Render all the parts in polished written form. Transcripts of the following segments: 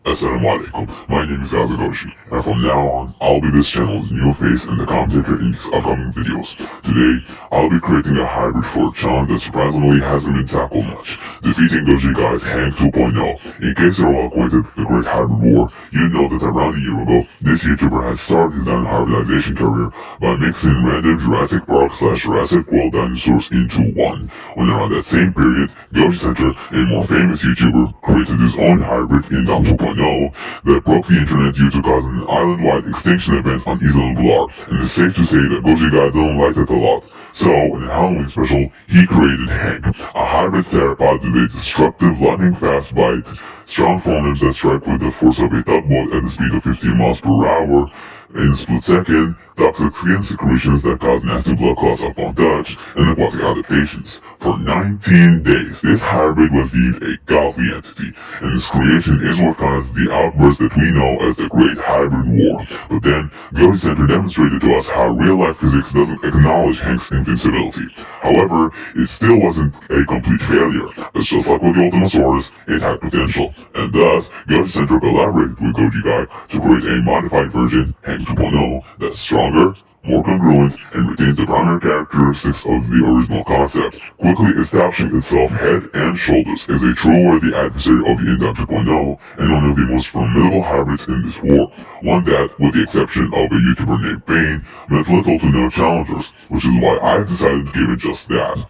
Assalamu alaikum, my name is Azagoshi, and from now on, I'll be this channel's new face and the commentator in its upcoming videos. Today, I'll be creating a hybrid for Chan that surprisingly hasn't been tackled much, defeating Goji Guy's Hank 2.0. In case you're well acquainted with the Great Hybrid War, you know that around a year ago, this YouTuber had started his own hybridization career by mixing random Jurassic Park/Jurassic World dinosaurs into one. When around that same period, Goji Center, a more famous YouTuber, created his own hybrid in Dam 2.0 that broke the internet due to causing an island-wide extinction event on Isla Nublar, and it's safe to say that Goji Guy didn't like it a lot. So, in a Halloween special, he created Hank, a hybrid theropod with a destructive, lightning-fast bite, strong forelimbs that strike with the force of a tugboat at the speed of 15 miles per hour in a split second, toxic skin secretions that cause nasty blood clots upon touch, and aquatic adaptations. For 19 days, this hybrid was deemed a godly entity, and its creation is what caused the outburst that we know as the Great Hybrid War. But then, Goji Center demonstrated to us how real-life physics doesn't acknowledge Hank's invincibility. However, it still wasn't a complete failure, as just like with the Ultimasaurus, it had potential, and thus, Goji Center collaborated with Goji Guy to create a modified version, Hank 2.0, that's stronger, more congruent, and retains the primary characteristics of the original concept, quickly establishing itself head and shoulders as a true worthy adversary of the Indam 2.0 and one of the most formidable hybrids in this war. One that, with the exception of a YouTuber named Bane, met little to no challengers, which is why I've decided to give it just that.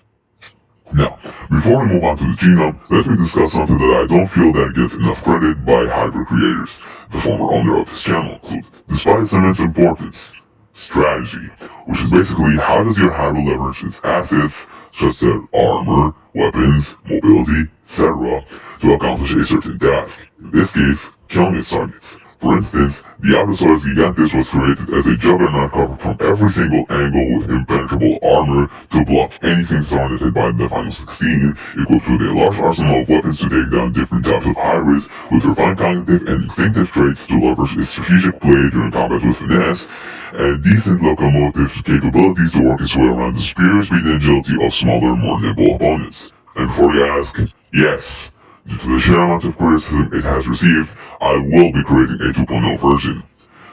Now, before we move on to the genome, let me discuss something that I don't feel that gets enough credit by hybrid creators, the former owner of this channel included, despite its immense importance. Strategy, which is basically how does your hybrid leverage its assets, such as armor, weapons, mobility, etc., to accomplish a certain task, in this case, killing its targets. For instance, the Allosaurus giganteus was created as a juggernaut covered from every single angle with impenetrable armor to block anything thrown at it by the final 16, equipped with a large arsenal of weapons to take down different types of hybrids, with refined cognitive and instinctive traits to leverage its strategic play during combat with finesse, and decent locomotive capabilities to work its way around the superior speed and agility of smaller, more nimble opponents. And before you ask, yes, due to the sheer amount of criticism it has received, I will be creating a 2.0 version.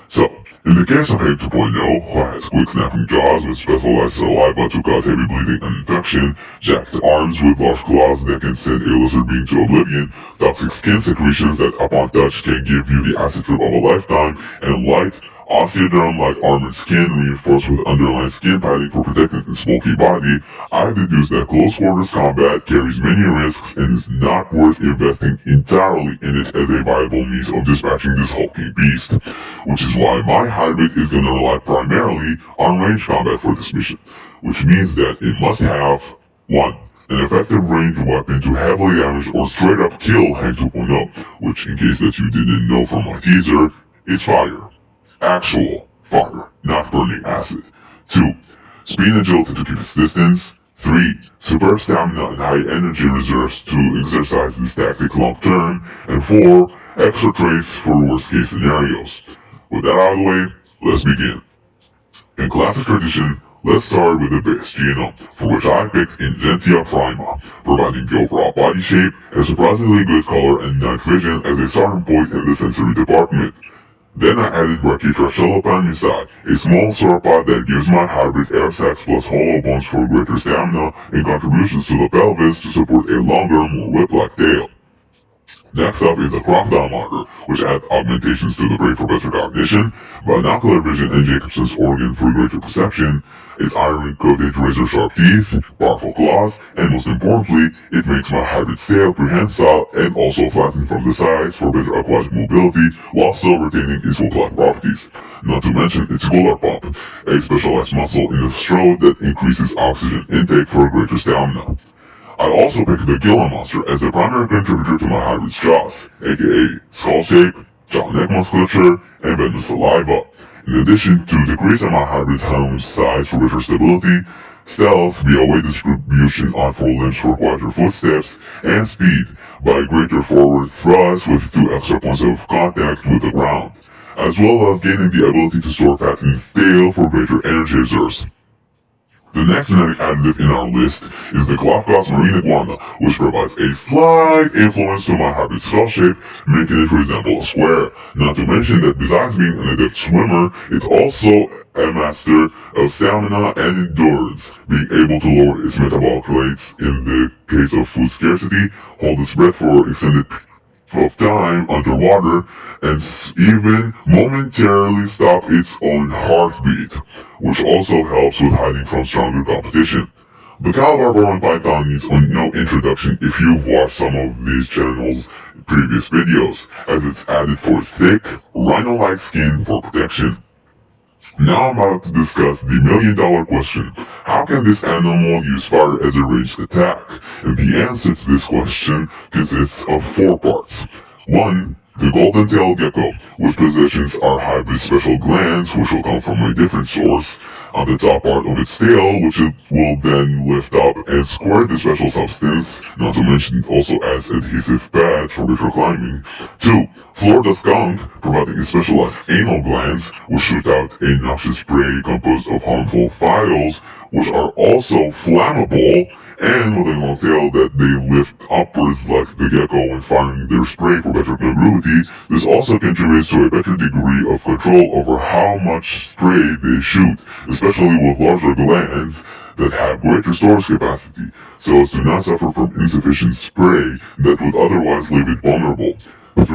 So, in the case of Hank 2.0, who has quick snapping jaws with specialized saliva to cause heavy bleeding and infection, jacked arms with large claws that can send a lizard being to oblivion, toxic skin secretions that upon touch can give you the acid trip of a lifetime, and light, osteoderm-like armored skin reinforced with underlying skin padding for protecting its bulky body, I deduce that close quarters combat carries many risks and is not worth investing entirely in it as a viable means of dispatching this hulking beast. Which is why my hybrid is gonna rely primarily on range combat for this mission, which means that it must have 1. An effective ranged weapon to heavily damage or straight up kill Hank 2.0, which in case that you didn't know from my teaser, is fire. Actual fire, not burning acid. 2. Speed and agility to keep its distance. 3. Superb stamina and high energy reserves to exercise this tactic long term. And 4. Extra traits for worst case scenarios. With that out of the way, let's begin. In classic tradition, let's start with the base genome, for which I picked Ingentia Prima, providing the overall body shape, a surprisingly good color and night vision as a starting point in the sensory department. Then I added Brachytrachelopamusi, a small sauropod that gives my hybrid air sacs plus hollow bones for greater stamina and contributions to the pelvis to support a longer, more whip-like tail. Next up is the crocodile monitor, which adds augmentations to the brain for better cognition, binocular vision and Jacobson's organ for greater perception, its iron-coated razor-sharp teeth, powerful claws, and most importantly, it makes my hybrid tail prehensile and also flattened from the sides for better aquatic mobility while still retaining its whip-like properties. Not to mention its gular pump, a specialized muscle in the throat that increases oxygen intake for greater stamina. I also picked the Gila monster as the primary contributor to my hybrid's jaws, aka skull shape, jaw neck musculature, and venomous saliva, in addition to decreasing my hybrid's helm's size for better stability, stealth via weight distribution on forelimbs for quieter footsteps, and speed by greater forward thrust with 2 extra points of contact with the ground, as well as gaining the ability to store fat in its tail for greater energy reserves. The next genetic additive in our list is the Galapagos marine iguana, which provides a slight influence to my hybrid skull shape, making it resemble a square. Not to mention that besides being an adept swimmer, it's also a master of stamina and endurance, being able to lower its metabolic rates in the case of food scarcity, hold its breath for extended of time underwater, and even momentarily stop its own heartbeat, which also helps with hiding from stronger competition. The Calabar python needs no introduction if you've watched some of these channels' previous videos, as it's added for its thick, rhino-like skin for protection. Now I'm about to discuss the million-dollar question. How can this animal use fire as a ranged attack? And the answer to this question consists of 4 parts. 1. The golden-tailed gecko, which possessions our hybrid special glands, which will come from a different source, on the top part of its tail, which it will then lift up and squirt the special substance, not to mention it also adds adhesive pads for better climbing. 2. Florida skunk, providing its specialized anal glands, which shoot out a noxious spray composed of harmful phials, which are also flammable, and with a long tail that they lift upwards like the gecko when firing their spray for better mobility. This also contributes to a better degree of control over how much spray they shoot, especially with larger glands that have greater storage capacity, so as to not suffer from insufficient spray that would otherwise leave it vulnerable. 3.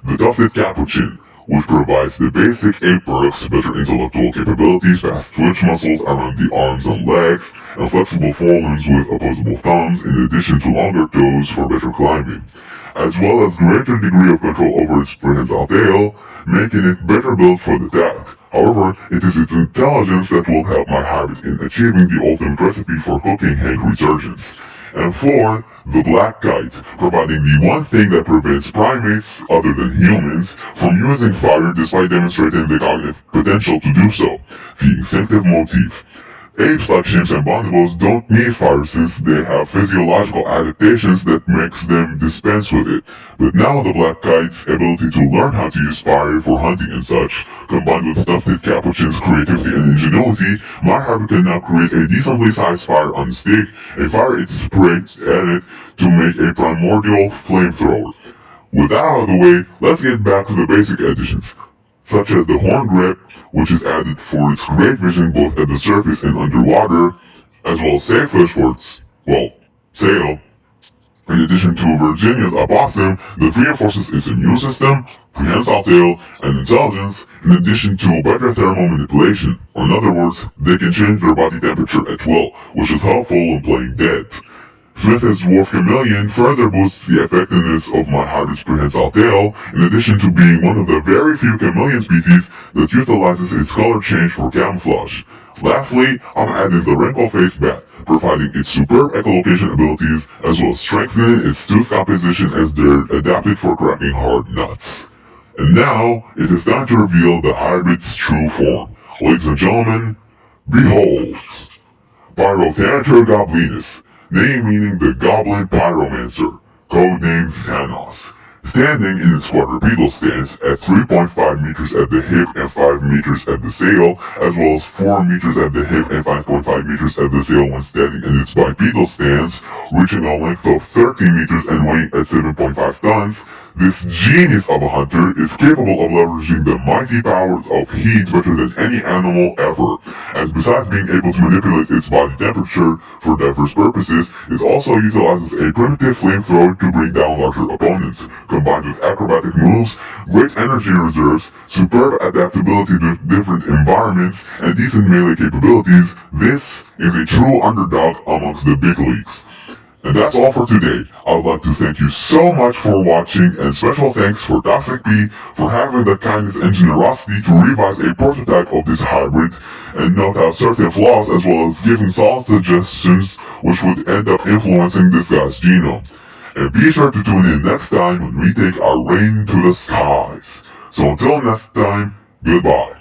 The tufted capuchin, which provides the basic 8 perks, better intellectual capabilities, fast twitch muscles around the arms and legs, and flexible forelimbs with opposable thumbs, in addition to longer toes for better climbing, as well as greater degree of control over its prehensile tail, making it better built for the task. However, it is its intelligence that will help my hybrid in achieving the ultimate recipe for cooking Hank resurgens. And 4. The black kite, providing the one thing that prevents primates, other than humans, from using fire despite demonstrating the cognitive potential to do so, the instinctive motif. Apes like chimps and bonobos don't need fire since they have physiological adaptations that makes them dispense with it. But now the black kite's ability to learn how to use fire for hunting and such, combined with tufted capuchin's creativity and ingenuity, my hybrid can now create a decently sized fire on a stick, a fire it sprays at it to make a primordial flamethrower. With that out of the way, let's get back to the basic additions, such as the horn grip, which is added for its great vision both at the surface and underwater, as well as sailfish for its, sail. In addition to Virginia's opossum that reinforces its immune system, prehensile tail, and intelligence, in addition to better thermal manipulation, or in other words, they can change their body temperature at will, which is helpful when playing dead. Smith's dwarf chameleon further boosts the effectiveness of my hybrid's prehensile tail, in addition to being one of the very few chameleon species that utilizes its color change for camouflage. Lastly, I'm adding the wrinkle-faced bat, providing its superb echolocation abilities as well as strengthening its tooth composition as they're adapted for cracking hard nuts. And now, it is time to reveal the hybrid's true form. Ladies and gentlemen, behold! Pyrothanator goblinus, name meaning the Goblin Pyromancer, codenamed Thanos, standing in its quadrupedal stance at 3.5 meters at the hip and 5 meters at the sail, as well as 4 meters at the hip and 5.5 meters at the sail when standing in its bipedal stance, reaching a length of 13 meters and weighing at 7.5 tons. This genius of a hunter is capable of leveraging the mighty powers of heat better than any animal ever, as besides being able to manipulate its body temperature for diverse purposes, it also utilizes a primitive flamethrower to bring down larger opponents. Combined with acrobatic moves, great energy reserves, superb adaptability to different environments, and decent melee capabilities, this is a true underdog amongst the big leagues. And that's all for today. I would like to thank you so much for watching, and special thanks for Toxic P for having the kindness and generosity to revise a prototype of this hybrid and note out certain flaws as well as giving solid suggestions which would end up influencing this guy's genome. And be sure to tune in next time when we take our reign to the skies. So until next time, goodbye.